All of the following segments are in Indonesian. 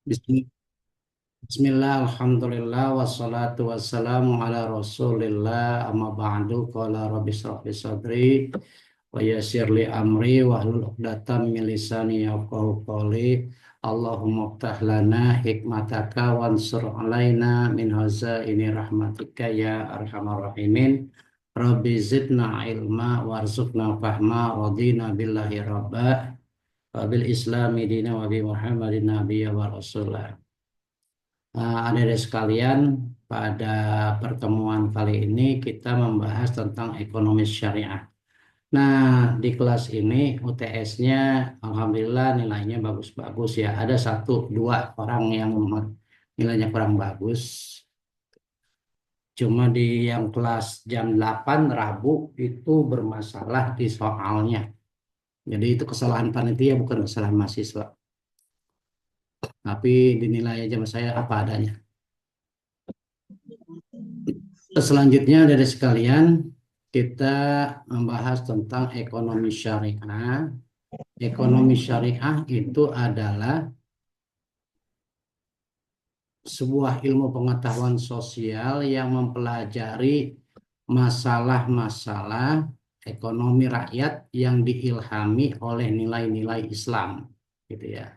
Bismi- Bismillah, alhamdulillah, wassalatu wassalamu ala rasulillah, amma ba'du, qala rabbi shrah li sadri, wa yassir li amri, wahlul uqdatam min lisani yafqahu qawli, Allahumma ftah lana hikmataka, wansur alaina min hazaini rahmatika ya arhamar rahimin, Rabbi zidna ilma, warzuqna fahma, radina billahi rabba, wa bil islami dina, wa bi muhammadin nabiyya wa rasulah. Adik-adik sekalian, pada pertemuan kali ini kita membahas tentang ekonomi syariah. Nah, di kelas ini UTS-nya Alhamdulillah nilainya bagus-bagus ya. Ada satu, dua orang yang nilainya kurang bagus. Cuma di yang kelas jam 8 Rabu itu bermasalah di soalnya. Jadi itu kesalahan panitia bukan kesalahan mahasiswa. Tapi dinilai aja sama saya apa adanya. Selanjutnya dari sekalian, kita membahas tentang ekonomi syariah. Ekonomi syariah itu adalah sebuah ilmu pengetahuan sosial yang mempelajari masalah-masalah ekonomi rakyat yang diilhami oleh nilai-nilai Islam, gitu ya.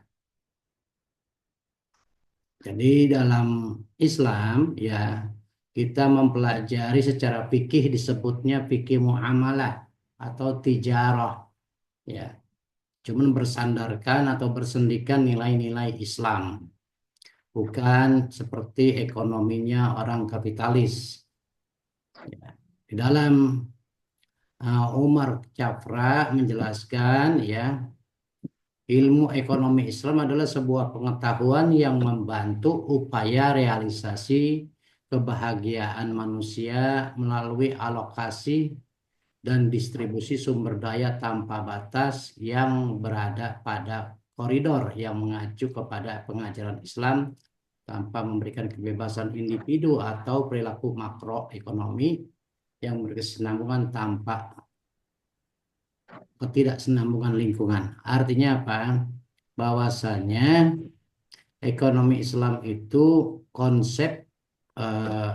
Jadi dalam Islam ya kita mempelajari secara fikih disebutnya fikih muamalah atau tijarah ya. Cuman bersandarkan atau bersendikan nilai-nilai Islam, bukan seperti ekonominya orang kapitalis. Ya. Di dalam Umar Chafra menjelaskan ya, ilmu ekonomi Islam adalah sebuah pengetahuan yang membantu upaya realisasi kebahagiaan manusia melalui alokasi dan distribusi sumber daya tanpa batas yang berada pada koridor yang mengacu kepada pengajaran Islam tanpa memberikan kebebasan individu atau perilaku makroekonomi yang berkesinambungan tanpa ketidaksenambungan lingkungan. Artinya apa? Bahwasanya ekonomi Islam itu konsep eh,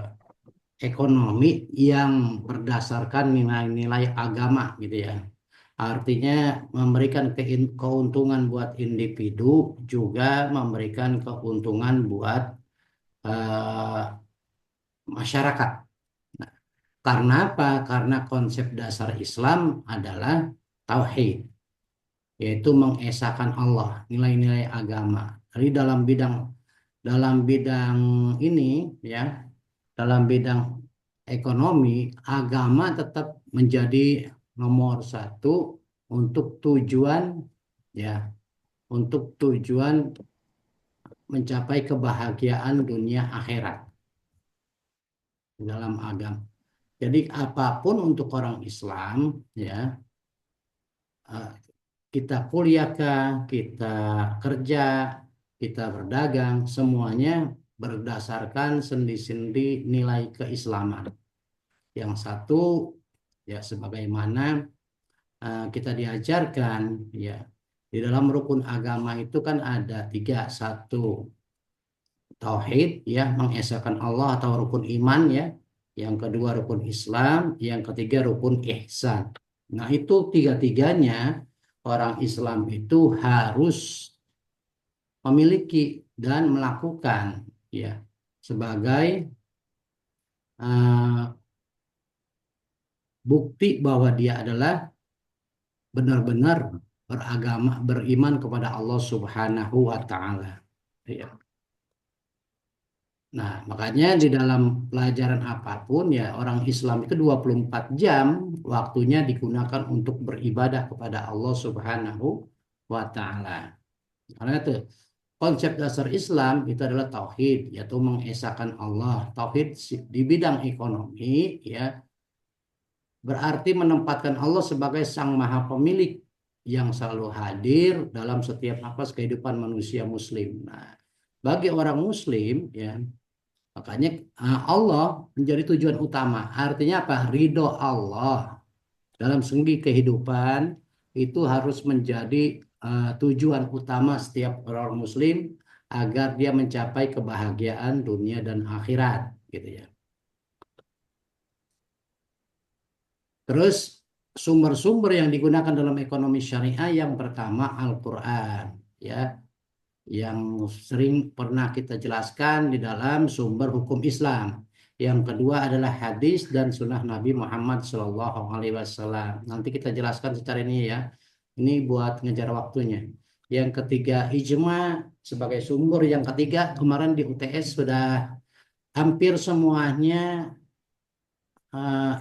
ekonomi yang berdasarkan nilai-nilai agama gitu ya. Artinya memberikan keuntungan buat individu juga memberikan keuntungan buat eh, masyarakat. Nah, karena apa? Karena konsep dasar Islam adalah tauhid, yaitu mengesahkan Allah, nilai-nilai agama. Jadi dalam bidang ini ya, dalam bidang ekonomi, agama tetap menjadi nomor satu untuk tujuan ya, untuk tujuan mencapai kebahagiaan dunia akhirat dalam agama. Jadi apapun untuk orang Islam ya, eh, kita kuliah kah, kita kerja, kita berdagang, semuanya berdasarkan sendi-sendi nilai keislaman. Yang satu ya sebagaimana kita diajarkan ya di dalam rukun agama itu kan ada tiga, satu tauhid ya mengesahkan Allah atau rukun iman ya, yang kedua rukun Islam, yang ketiga rukun ihsan. Nah itu tiga-tiganya orang Islam itu harus memiliki dan melakukan ya sebagai uh, bukti bahwa dia adalah benar-benar beragama, beriman kepada Allah Subhanahu wa taala. Ya. Nah, makanya di dalam pelajaran apapun ya orang Islam itu 24 jam waktunya digunakan untuk beribadah kepada Allah Subhanahu wa taala. Karena itu konsep dasar Islam itu adalah tauhid, yaitu mengesahkan Allah. Tauhid di bidang ekonomi ya berarti menempatkan Allah sebagai Sang Maha Pemilik yang selalu hadir dalam setiap napas kehidupan manusia Muslim. Nah, bagi orang Muslim, ya, makanya Allah menjadi tujuan utama. Artinya apa? Ridho Allah dalam segi kehidupan itu harus menjadi tujuan utama setiap orang Muslim agar dia mencapai kebahagiaan dunia dan akhirat, gitu ya. Terus sumber-sumber yang digunakan dalam ekonomi syariah yang pertama Al-Qur'an, ya, yang sering pernah kita jelaskan di dalam sumber hukum Islam. Yang kedua adalah hadis dan sunnah Nabi Muhammad SAW. Nanti kita jelaskan secara ini ya. Ini buat ngejar waktunya. Yang ketiga ijma sebagai sumber. Yang ketiga kemarin di UTS sudah hampir semuanya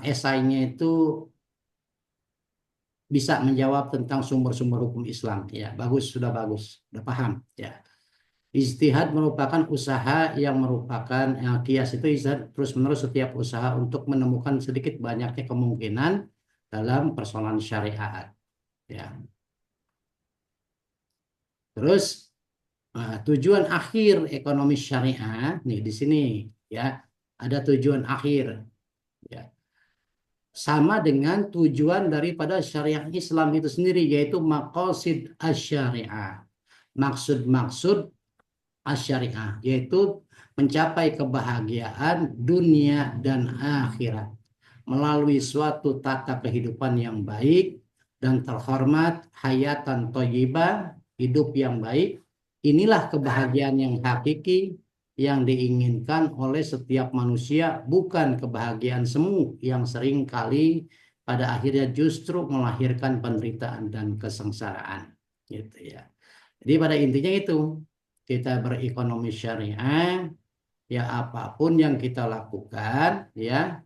esainya itu bisa menjawab tentang sumber-sumber hukum Islam. Ya, bagus, sudah bagus, sudah paham. Ya. Ijtihad merupakan usaha yang merupakan kias itu ijtihad terus-menerus setiap usaha untuk menemukan sedikit banyaknya kemungkinan dalam persoalan syariat. Ya. Terus tujuan akhir ekonomi syariah nih di sini ya ada tujuan akhir ya sama dengan tujuan daripada syariah Islam itu sendiri yaitu maqasid asy-syariah. Maksud-maksud asyariah yaitu mencapai kebahagiaan dunia dan akhirat melalui suatu tata kehidupan yang baik dan terhormat, hayatan thayyibah, hidup yang baik. Inilah kebahagiaan yang hakiki yang diinginkan oleh setiap manusia, bukan kebahagiaan semu yang sering kali pada akhirnya justru melahirkan penderitaan dan kesengsaraan, gitu ya. Jadi pada intinya itu kita berekonomi syariah, ya apapun yang kita lakukan, ya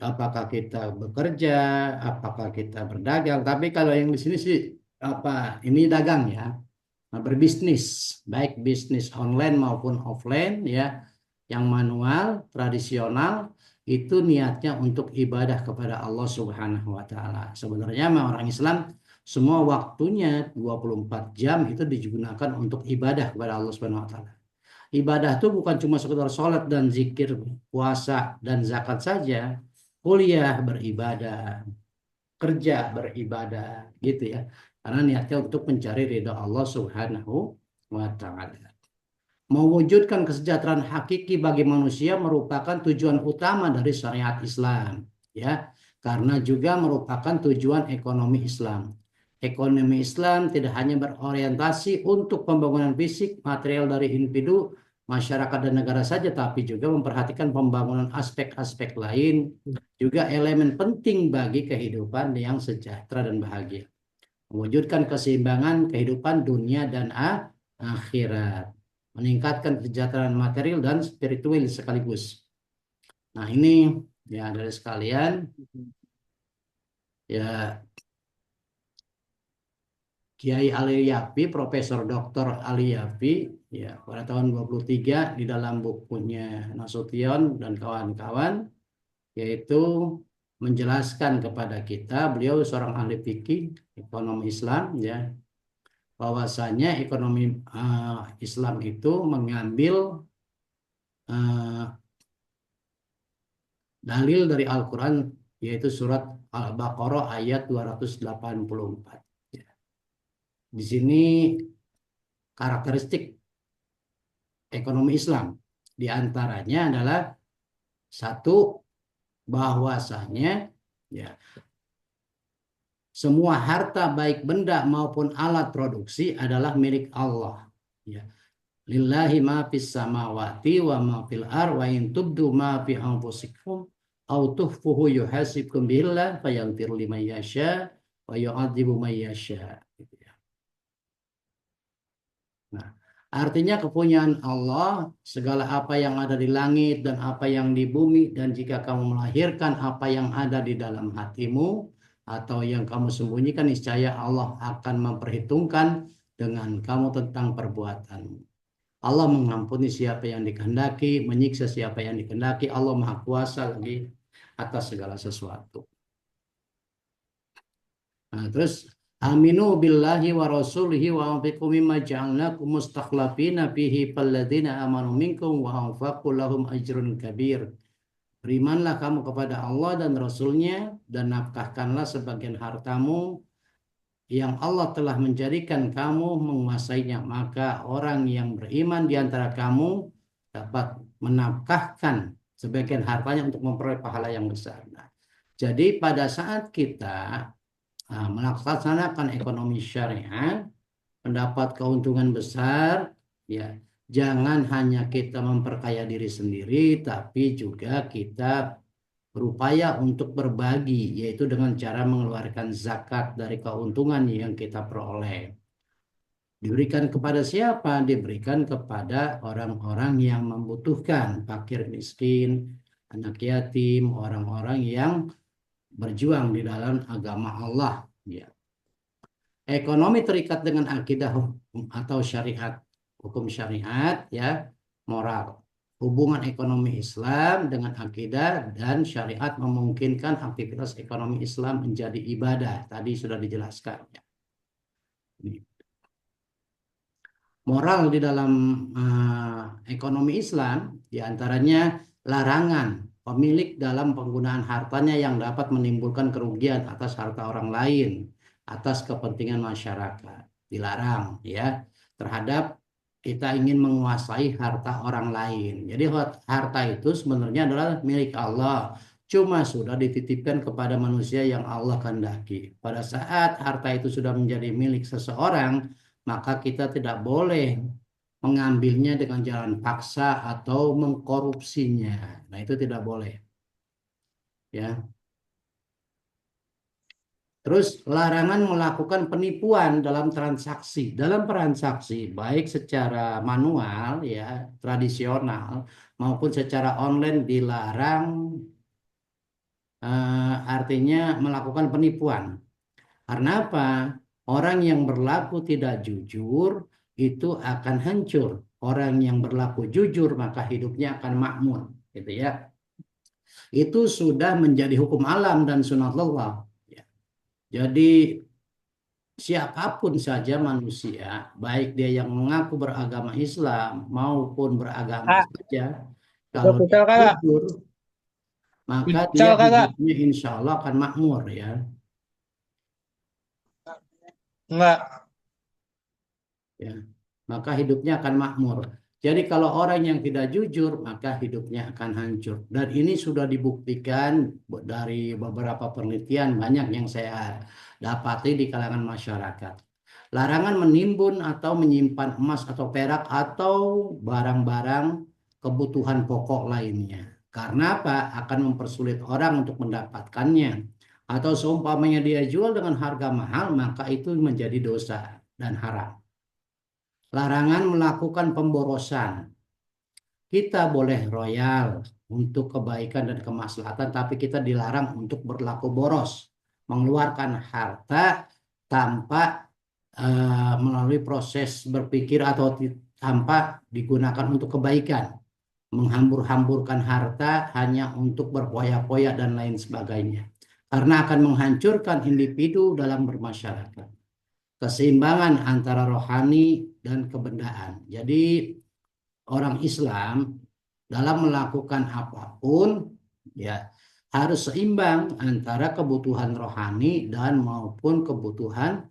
apakah kita bekerja, apakah kita berdagang. Tapi kalau yang di sini sih apa ini dagang ya, berbisnis, baik bisnis online maupun offline ya, yang manual, tradisional itu niatnya untuk ibadah kepada Allah Subhanahu wa taala. Sebenarnya orang Islam semua waktunya 24 jam itu digunakan untuk ibadah kepada Allah Subhanahu wa taala. Ibadah itu bukan cuma sekedar sholat dan zikir, puasa dan zakat saja. Kuliah beribadah, kerja beribadah, gitu ya. Karena niatnya untuk mencari ridha Allah Subhanahu wa taala. Mewujudkan kesejahteraan hakiki bagi manusia merupakan tujuan utama dari syariat Islam, ya. Karena juga merupakan tujuan ekonomi Islam. Ekonomi Islam tidak hanya berorientasi untuk pembangunan fisik, material dari individu, masyarakat dan negara saja, tapi juga memperhatikan pembangunan aspek-aspek lain, juga elemen penting bagi kehidupan yang sejahtera dan bahagia. Mewujudkan keseimbangan kehidupan dunia dan akhirat. Meningkatkan kesejahteraan material dan spiritual sekaligus. Nah ini ya dari sekalian ya Kiai Ali Yafi, Profesor Dr. Ali Yafi ya pada tahun 23 di dalam bukunya Nasution dan kawan-kawan yaitu menjelaskan kepada kita, beliau seorang ahli fikih ekonomi Islam ya, bahwasanya ekonomi Islam itu mengambil dalil dari Al-Quran yaitu surat Al-Baqarah ayat 284. Ya. Di sini karakteristik ekonomi Islam di antaranya adalah satu, bahwasanya ya semua harta baik benda maupun alat produksi adalah milik Allah. Ya. Lillahi ma fis samawati wa ma fil ar wa in tubdu ma fi anfusikum aw tukhfuhu yuhasibkum billah fayaghfiru liman yasha wa yu'adzibu man yasha. Gitu ya. Nah, artinya kepunyaan Allah segala apa yang ada di langit dan apa yang di bumi, dan jika kamu melahirkan apa yang ada di dalam hatimu atau yang kamu sembunyikan, niscaya Allah akan memperhitungkan dengan kamu tentang perbuatanmu. Allah mengampuni siapa yang dikehendaki, menyiksa siapa yang dikehendaki. Allah Maha Kuasa lagi atas segala sesuatu. Nah, terus aminu billahi wa rasulihi wa anfiqu mimma ja'alnakum mustakhlafina fihi falladzina amanu minkum wa anfaqu lahum ajrun kabir. Berimanlah kamu kepada Allah dan Rasulnya dan nafkahkanlah sebagian hartamu yang Allah telah menjadikan kamu menguasainya, maka orang yang beriman di antara kamu dapat menafkahkan sebagian hartanya untuk memperoleh pahala yang besar. Nah, jadi pada saat kita melaksanakan ekonomi syariah, mendapat keuntungan besar, ya, jangan hanya kita memperkaya diri sendiri, tapi juga kita berupaya untuk berbagi, yaitu dengan cara mengeluarkan zakat dari keuntungan yang kita peroleh. Diberikan kepada siapa? Diberikan kepada orang-orang yang membutuhkan, fakir miskin, anak yatim, orang-orang yang berjuang di dalam agama Allah. Ya. Ekonomi terikat dengan akidah atau syariat, hukum syariat, ya, moral. Hubungan ekonomi Islam dengan akidah dan syariat memungkinkan aktivitas ekonomi Islam menjadi ibadah. Tadi sudah dijelaskan. Ya. Moral di dalam ekonomi Islam, diantaranya larangan pemilik dalam penggunaan hartanya yang dapat menimbulkan kerugian atas harta orang lain, atas kepentingan masyarakat. Dilarang, ya, terhadap kita ingin menguasai harta orang lain. Jadi harta itu sebenarnya adalah milik Allah, cuma sudah dititipkan kepada manusia yang Allah kehendaki. Pada saat harta itu sudah menjadi milik seseorang, maka kita tidak boleh mengambilnya dengan jalan paksa atau mengkorupsinya. Nah, itu tidak boleh. Ya. Terus larangan melakukan penipuan dalam transaksi. Dalam transaksi baik secara manual, ya, tradisional, maupun secara online dilarang, artinya melakukan penipuan. Karena apa? Orang yang berlaku tidak jujur itu akan hancur. Orang yang berlaku jujur maka hidupnya akan makmur, gitu ya. Itu sudah menjadi hukum alam dan sunatullah. Ya. Jadi siapapun saja manusia, baik dia yang mengaku beragama Islam maupun beragama Kak, saja, udah kalau dia pucal kakak. jujur, maka dia Pucal kakak. hidupnya insya Allah akan makmur, ya. Enggak. Ya, maka hidupnya akan makmur. Jadi kalau orang yang tidak jujur, maka hidupnya akan hancur. Dan ini sudah dibuktikan dari beberapa penelitian banyak yang saya dapati di kalangan masyarakat. Larangan menimbun atau menyimpan emas atau perak atau barang-barang kebutuhan pokok lainnya. Karena apa? Akan mempersulit orang untuk mendapatkannya. Atau seumpamanya dia jual dengan harga mahal, maka itu menjadi dosa dan haram. Larangan melakukan pemborosan. Kita boleh royal untuk kebaikan dan kemaslahatan, tapi kita dilarang untuk berlaku boros, mengeluarkan harta tanpa melalui proses berpikir atau tanpa digunakan untuk kebaikan, menghambur-hamburkan harta hanya untuk berpoya-poya dan lain sebagainya, karena akan menghancurkan individu dalam bermasyarakat, keseimbangan antara rohani dan kebendaan. Jadi orang Islam dalam melakukan apapun, ya, harus seimbang antara kebutuhan rohani dan maupun kebutuhan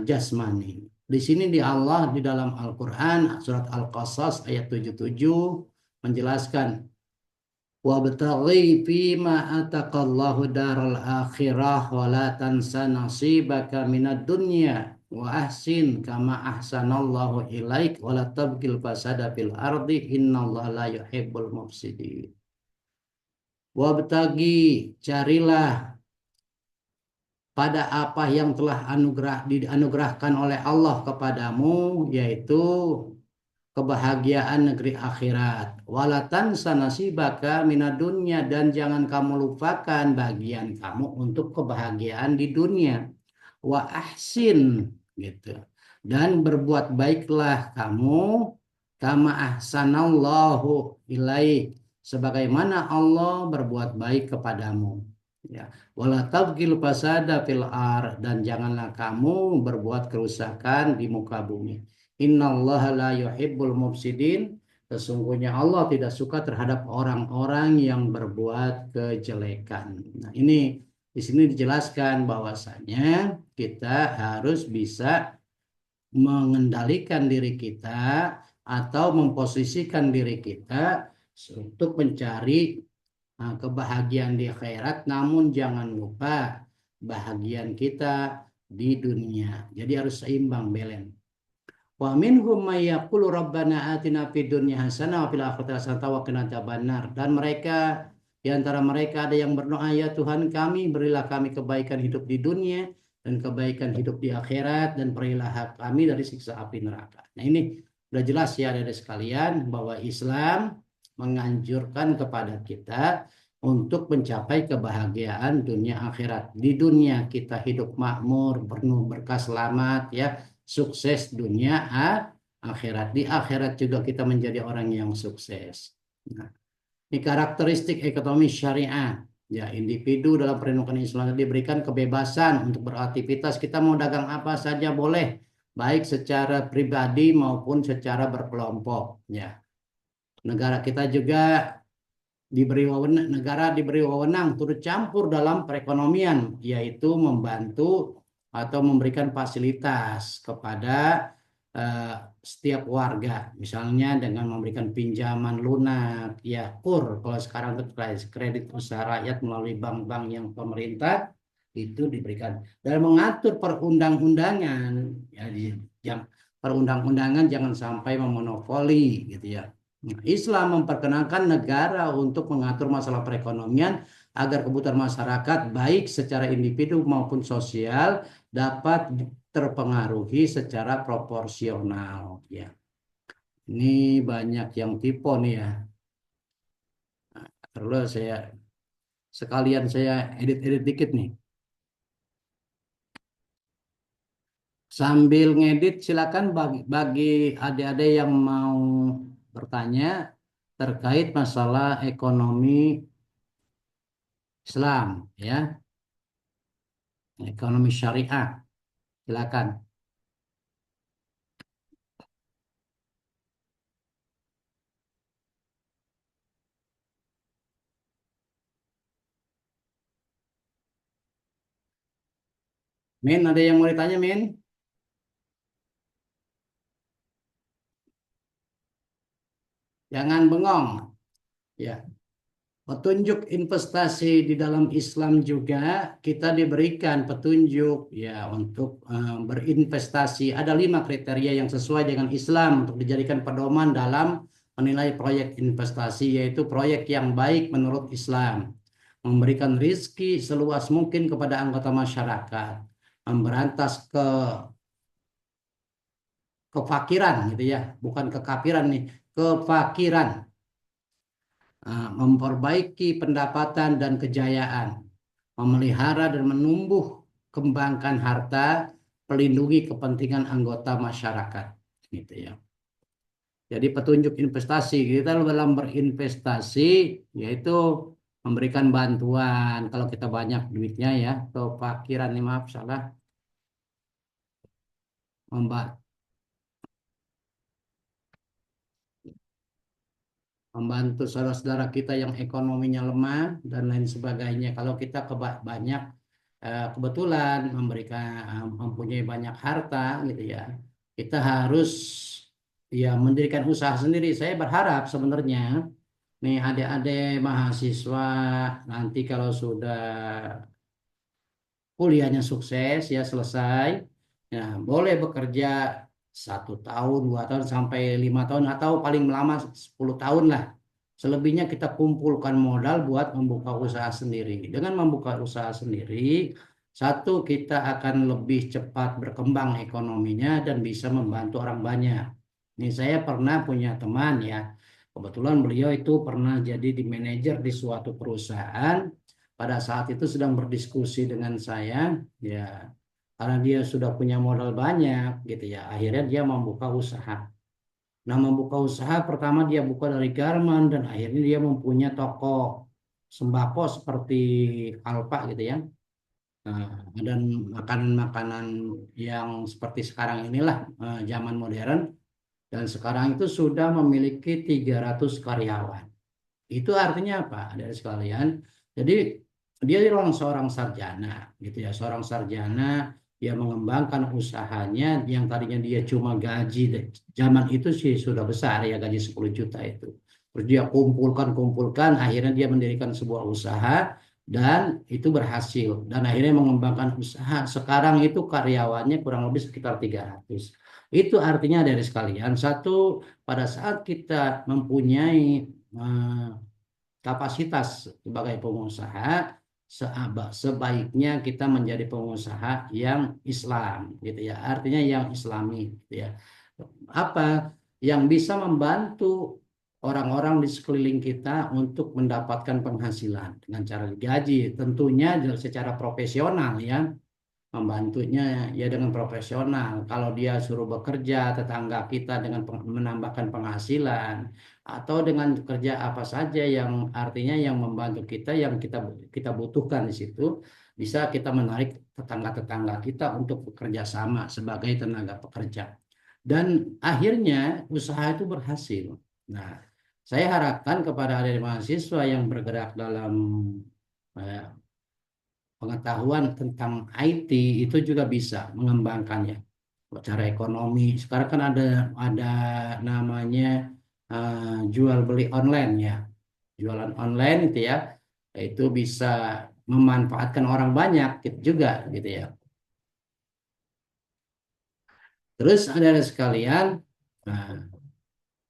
jasmani. Di sini di Allah di dalam Al-Qur'an surat Al-Qasas ayat 77 menjelaskan, wabtaghi fima ataqallahu daral akhirah wa la tansa nasibaka minad dunya wa ahsin kama ahsanallahu ilaik wa la tabghil fasada fil ardi innallaha la yuhibbul mufsidin. Wabtaghi, carilah pada apa yang telah dianugerahkan oleh Allah kepadamu, yaitu kebahagiaan negeri akhirat. Walatan sanasibaka minadunya, dan jangan kamu lupakan bagian kamu untuk kebahagiaan di dunia. Wa ahsin, gitu. Dan berbuat baiklah kamu kama ahsanallahu ilaik, sebagaimana Allah berbuat baik kepadamu. Ya. Wala tabghil fasada fil dan janganlah kamu berbuat kerusakan di muka bumi. Innallaha la yuhibbul mufsidin. Sesungguhnya Allah tidak suka terhadap orang-orang yang berbuat kejelekan. Nah, ini Di sini dijelaskan bahwasanya kita harus bisa mengendalikan diri kita atau memposisikan diri kita untuk mencari kebahagiaan di akhirat, namun jangan lupa bahagian kita di dunia. Jadi harus seimbang, balance. Wa minhum may yaqulu rabbana atina fid dunya hasanah wa fil akhirati hasanah wa qina adzabannar. Dan mereka di antara mereka ada yang berdoa, ya Tuhan kami, berilah kami kebaikan hidup di dunia dan kebaikan hidup di akhirat, dan berilah kami dari siksa api neraka. Nah, ini sudah jelas ya dari sekalian bahwa Islam menganjurkan kepada kita untuk mencapai kebahagiaan dunia akhirat. Di dunia kita hidup makmur, penuh berkah, selamat ya, sukses dunia akhirat. Di akhirat juga kita menjadi orang yang sukses. Nah, ini karakteristik ekonomi syariah. Ya, individu dalam perlindungan Islam diberikan kebebasan untuk beraktivitas. Kita mau dagang apa saja boleh, baik secara pribadi maupun secara berkelompok. Ya, negara kita juga negara diberi wewenang turut campur dalam perekonomian, yaitu membantu atau memberikan fasilitas kepada eh, setiap warga, misalnya dengan memberikan pinjaman lunak, ya KUR, kalau sekarang itu kredit usaha rakyat melalui bank-bank yang pemerintah itu diberikan, dan mengatur perundang-undangan, ya perundang-undangan jangan sampai memonopoli gitu ya. Islam memperkenankan negara untuk mengatur masalah perekonomian agar kebutuhan masyarakat baik secara individu maupun sosial dapat terpengaruhi secara proporsional ya. Ini banyak yang tipe nih ya. Perlu sekalian saya edit-edit dikit nih. Sambil ngedit silakan bagi adik-adik yang mau bertanya terkait masalah ekonomi Islam ya, ekonomi syariah. Silakan. Min, ada yang mau ditanya, Min? Jangan bengong. Ya, petunjuk investasi di dalam Islam juga kita diberikan petunjuk ya untuk berinvestasi. Ada 5 kriteria yang sesuai dengan Islam untuk dijadikan pedoman dalam menilai proyek investasi, yaitu proyek yang baik menurut Islam, memberikan rizki seluas mungkin kepada anggota masyarakat, memberantas kefakiran gitu ya, bukan kekafiran nih, kefakiran, memperbaiki pendapatan dan kejayaan, memelihara dan menumbuh kembangkan harta, pelindungi kepentingan anggota masyarakat gitu ya. Jadi petunjuk investasi kita dalam berinvestasi yaitu memberikan bantuan kalau kita banyak duitnya ya, kefakiran nih, maaf salah, membantu saudara-saudara kita yang ekonominya lemah dan lain sebagainya. Kalau kita banyak kebetulan mempunyai banyak harta gitu ya, kita harus ya mendirikan usaha sendiri. Saya berharap sebenarnya nih adik-adik mahasiswa nanti kalau sudah kuliahnya sukses ya selesai, ya boleh bekerja 1 tahun, 2 tahun, sampai 5 tahun, atau paling lama 10 tahun lah. Selebihnya kita kumpulkan modal buat membuka usaha sendiri. Dengan membuka usaha sendiri, satu, kita akan lebih cepat berkembang ekonominya dan bisa membantu orang banyak. Ini saya pernah punya teman ya, kebetulan beliau itu pernah jadi di manajer di suatu perusahaan. Pada saat itu sedang berdiskusi dengan saya, ya karena dia sudah punya modal banyak gitu ya, akhirnya dia membuka usaha. Nah, membuka usaha pertama dia buka dari garmen dan akhirnya dia mempunyai toko sembako seperti Alfa gitu ya. Nah, dan makanan-makanan yang seperti sekarang inilah zaman modern, dan sekarang itu sudah memiliki 300 karyawan. Itu artinya apa? Dari sekalian. Jadi dia seorang sarjana gitu ya, seorang sarjana yang mengembangkan usahanya yang tadinya dia cuma gaji zaman itu sih sudah besar ya, gaji 10 juta itu. Terus dia kumpulkan akhirnya dia mendirikan sebuah usaha dan itu berhasil dan akhirnya mengembangkan usaha. Sekarang itu karyawannya kurang lebih sekitar 300. Itu artinya dari sekalian satu, pada saat kita mempunyai eh, kapasitas sebagai pengusaha, sebaiknya kita menjadi pengusaha yang Islam gitu ya, artinya yang Islami gitu ya. Apa yang bisa membantu orang-orang di sekeliling kita untuk mendapatkan penghasilan dengan cara digaji, tentunya secara profesional ya, membantunya ya dengan profesional. Kalau dia suruh bekerja tetangga kita dengan menambahkan penghasilan atau dengan kerja apa saja yang artinya yang membantu kita, yang kita butuhkan di situ, bisa kita menarik tetangga-tetangga kita untuk bekerja sama sebagai tenaga pekerja. Dan akhirnya usaha itu berhasil. Nah, saya harapkan kepada adik mahasiswa yang bergerak dalam eh, pengetahuan tentang IT itu juga bisa mengembangkannya secara ekonomi. Sekarang kan ada namanya jual beli online ya, jualan online itu ya, itu bisa memanfaatkan orang banyak gitu juga gitu ya. Terus ada sekalian, nah,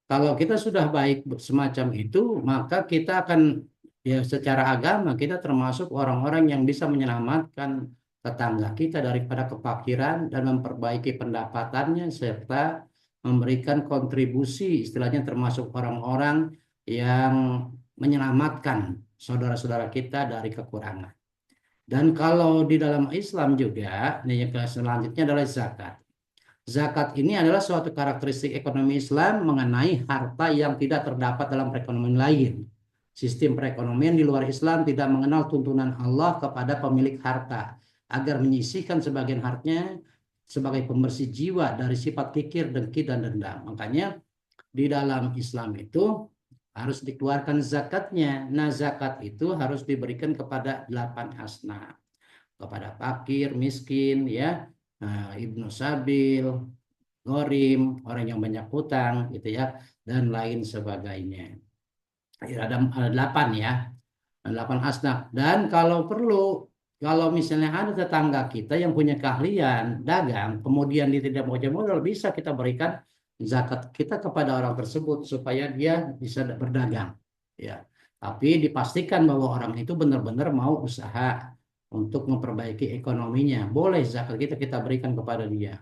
kalau kita sudah baik semacam itu, maka kita akan ya secara agama kita termasuk orang-orang yang bisa menyelamatkan tetangga kita daripada kefakiran dan memperbaiki pendapatannya serta memberikan kontribusi istilahnya termasuk orang-orang yang menyelamatkan saudara-saudara kita dari kekurangan. Dan kalau di dalam Islam juga, ini yang selanjutnya adalah zakat. Zakat ini adalah suatu karakteristik ekonomi Islam mengenai harta yang tidak terdapat dalam perekonomian lain. Sistem perekonomian di luar Islam tidak mengenal tuntunan Allah kepada pemilik harta agar menyisihkan sebagian hartanya sebagai pembersih jiwa dari sifat kikir, dengki, dan dendam. Makanya di dalam Islam itu harus dikeluarkan zakatnya. Nah, zakat itu harus diberikan kepada 8 asnaf, kepada fakir, miskin, ya, ibnu sabil, gorim, orang yang banyak hutang, gitu ya, dan lain sebagainya. Ada 8 ya, 8 asnaf. Dan kalau perlu, kalau misalnya ada tetangga kita yang punya keahlian dagang, kemudian dia tidak mau modal, bisa kita berikan zakat kita kepada orang tersebut supaya dia bisa berdagang. Ya, tapi dipastikan bahwa orang itu benar-benar mau usaha untuk memperbaiki ekonominya. Boleh zakat kita berikan kepada dia.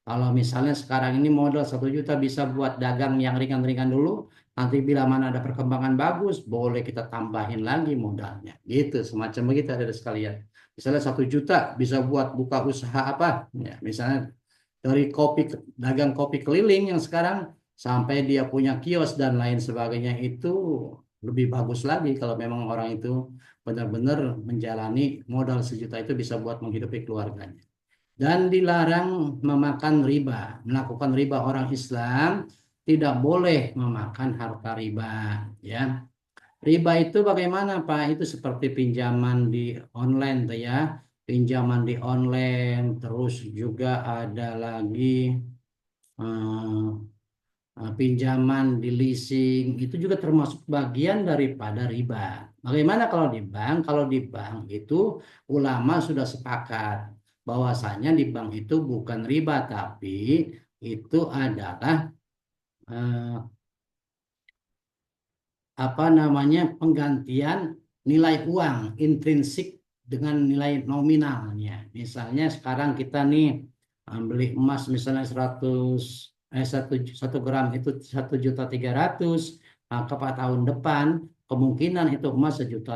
Kalau misalnya sekarang ini modal 1 juta bisa buat dagang yang ringan-ringan dulu, nanti bila mana ada perkembangan bagus, boleh kita tambahin lagi modalnya. Gitu, semacam begitu ada sekalian. Misalnya 1 juta bisa buat buka usaha apa? Ya, misalnya dari dagang kopi keliling yang sekarang sampai dia punya kios dan lain sebagainya itu lebih bagus lagi kalau memang orang itu benar-benar menjalani modal 1 juta itu bisa buat menghidupi keluarganya. Dan dilarang memakan riba. Melakukan riba, orang Islam tidak boleh memakan harta riba. Ya, riba itu bagaimana Pak? Itu seperti pinjaman di online tuh ya. Pinjaman di online, terus juga ada lagi eh, pinjaman di leasing, itu juga termasuk bagian daripada riba. Bagaimana kalau di bank? Kalau di bank itu ulama sudah sepakat bahwasanya di bank itu bukan riba, tapi itu adalah eh, apa namanya, penggantian nilai uang intrinsik dengan nilai nominalnya. Misalnya sekarang kita nih beli emas misalnya 1 gram itu 1,3 juta, maka pada tahun depan kemungkinan itu emas 1,5 juta.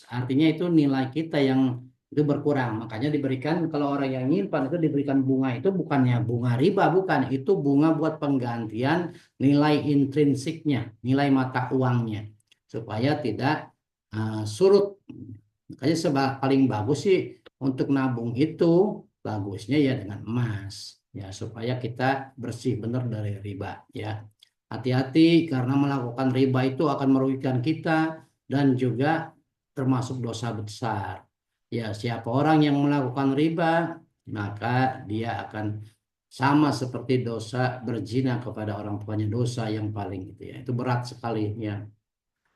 Artinya itu nilai kita yang itu berkurang. Makanya diberikan, kalau orang yang nyimpan itu diberikan bunga, itu bukannya bunga riba, bukan. Itu bunga buat penggantian nilai intrinsiknya, nilai mata uangnya, supaya tidak surut. Makanya paling bagus sih untuk nabung itu bagusnya ya dengan emas, ya supaya kita bersih benar dari riba ya. Hati-hati karena melakukan riba itu akan merugikan kita dan juga termasuk dosa besar. Ya, siapa orang yang melakukan riba, maka dia akan sama seperti dosa berzina kepada orang tuanya, dosa yang paling itu ya. Itu berat sekali ya.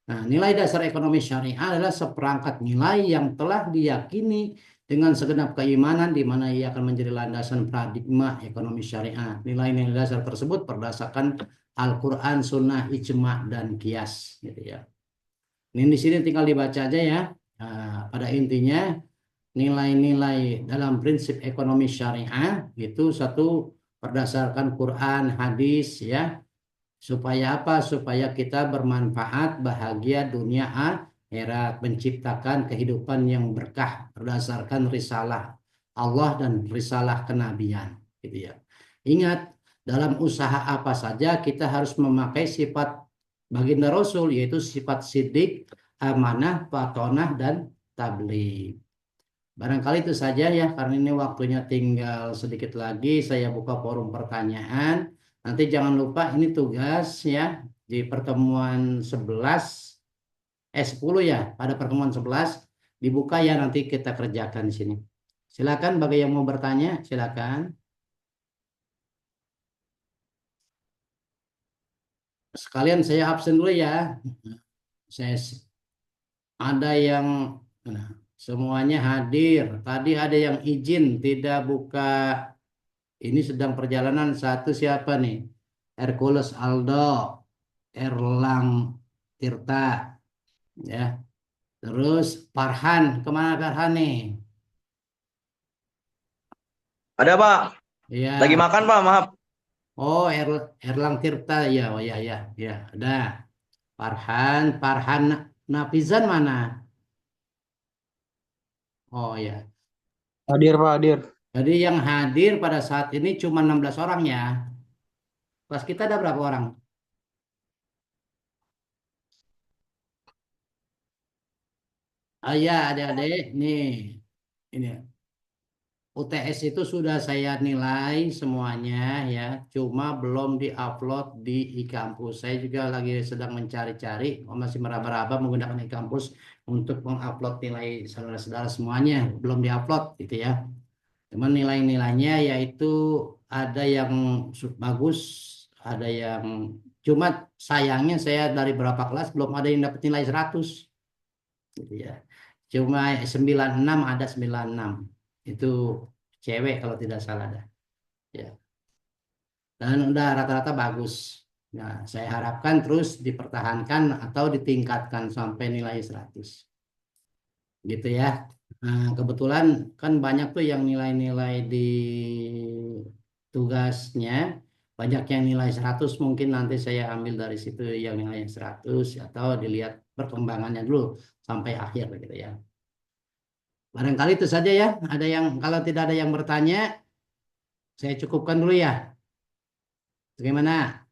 Nah, nilai dasar ekonomi syariah adalah seperangkat nilai yang telah diyakini dengan segenap keimanan di mana ia akan menjadi landasan paradigma ekonomi syariah. Nilai-nilai dasar tersebut berdasarkan Al-Quran, Sunnah, Ijma, dan Qiyas. Gitu ya. Ini di sini tinggal dibaca aja ya. Nah, pada intinya nilai-nilai dalam prinsip ekonomi syariah itu satu berdasarkan Quran, hadis ya. Supaya apa? Supaya kita bermanfaat, bahagia dunia akhirat, menciptakan kehidupan yang berkah berdasarkan risalah Allah dan risalah kenabian, gitu ya. Ingat, dalam usaha apa saja kita harus memakai sifat baginda Rasul, yaitu sifat sidik, amanah, patonah, dan tabligh. Barangkali itu saja ya, karena ini waktunya tinggal sedikit lagi. Saya buka forum pertanyaan. Nanti jangan lupa ini tugas ya di pertemuan 11, 10 ya. Pada pertemuan 11 dibuka ya, nanti kita kerjakan di sini. Silakan bagi yang mau bertanya, silakan. Sekalian saya absen dulu ya. Saya ada yang nah, semuanya hadir. Tadi ada yang izin tidak buka. Ini sedang perjalanan satu siapa nih? Hercules Aldo, Erlang Tirta, ya. Terus Farhan, kemana Farhan nih? Ada Pak, lagi Ya, makan Pak, maaf. oh Erlang Tirta, ya, oh ya, ya, ya, ada. Farhan Nafizan mana? Oh ya, Hadir Pak, hadir. jadi yang hadir pada saat ini cuma 16 orang ya. Kelas kita ada berapa orang? Ah ya, adik-adik, nih, ini UTS itu sudah saya nilai semuanya ya, cuma belum diupload di e-kampus. Saya juga lagi sedang mencari-cari, masih meraba-raba menggunakan e-kampus untuk mengupload nilai saudara-saudara semuanya, belum diupload gitu ya. Cuman nilai-nilainya yaitu ada yang bagus, ada yang cuma sayangnya saya dari berapa kelas belum ada yang dapat nilai 100 gitu ya. Cuma 96 ada 96. Itu cewek kalau tidak salah dah. Ya. Dan udah rata-rata bagus. Nah, saya harapkan terus dipertahankan atau ditingkatkan sampai nilai 100. Gitu ya. Nah, kebetulan kan banyak tuh yang nilai-nilai di tugasnya. Banyak yang nilai 100 mungkin nanti saya ambil dari situ yang nilai 100 atau dilihat perkembangannya dulu sampai akhir gitu ya. Barangkali itu saja ya. Ada yang kalau tidak ada yang bertanya, saya cukupkan dulu ya. Bagaimana?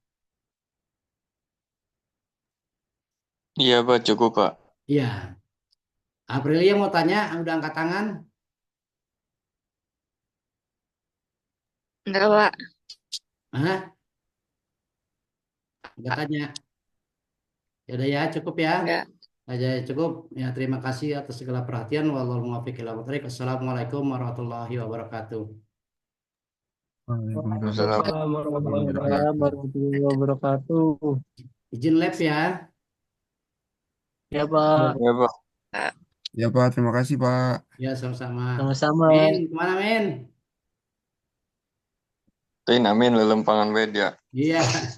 Iya Pak, cukup Pak. Iya. Aprilia mau tanya, udah angkat tangan? Enggak, Pak. Hah? Enggak tanya. Ya udah ya, cukup ya. Enggak. Aja cukup. Ya, terima kasih atas segala perhatian. Wallahu muwaffiq ila aqwamit. Assalamualaikum warahmatullahi wabarakatuh. Waalaikumsalam. Waalaikumsalam warahmatullahi wabarakatuh. Izin lab ya. Ya Pak, Iya Pak. Ya Pak, terima kasih Pak. Ya, sama-sama. sama-sama. Min, kemana Min? Amin, lelempangan beda. Iya.